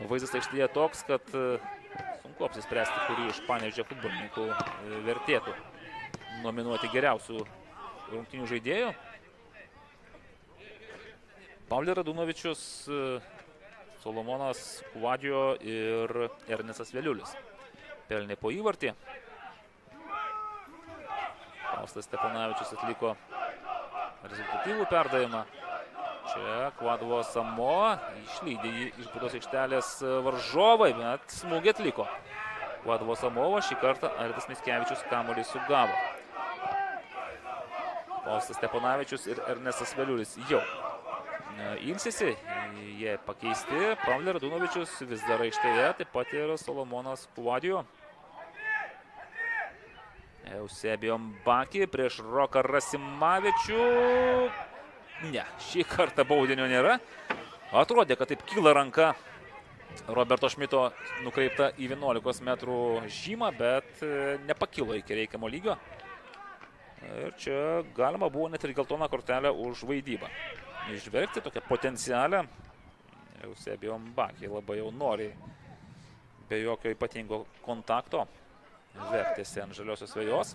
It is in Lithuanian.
Vaizdas aikštėje toks, kad sunku apsispręsti, kurį iš Panevėžio futbolininkų vertėtų nominuoti geriausių rungtynių žaidėjų. Paulius Radunovičius, Solomonas Kuvadžio ir Ernestas Veliulis pelnė po įvartį. Faustas Steponavičius atliko rezultatyvų perdavimą. Čia Kvadovo Samoa išlydė jį iš baudos aikštelės varžovai, bet smūgį atliko. Kvadovo Samoa šį kartą Aridas Mickevičius kamuolį sugavo. Faustas Steponavičius ir Ernestas Veliulis jau ilsisi, jie pakeisti. Paulius Radunovičius vis dar aikštėje, taip pat ir Solomonas Kuvadžio. Eusebio Mbaki prieš Roką Rasimavičių. Ne, šį kartą baudinio nėra. Atrodė, kad taip kyla ranka Roberto Šmito nukreipta į 11 metrų žymą, bet nepakilo iki reikiamo lygio. Ir čia galima buvo net ir geltoną kortelę už vaidybą išžvelgti, tokią potencialią. Eusebio Mbaki labai jau noriai, be jokio ypatingo kontakto, vertėsi ant žaliosios vejos.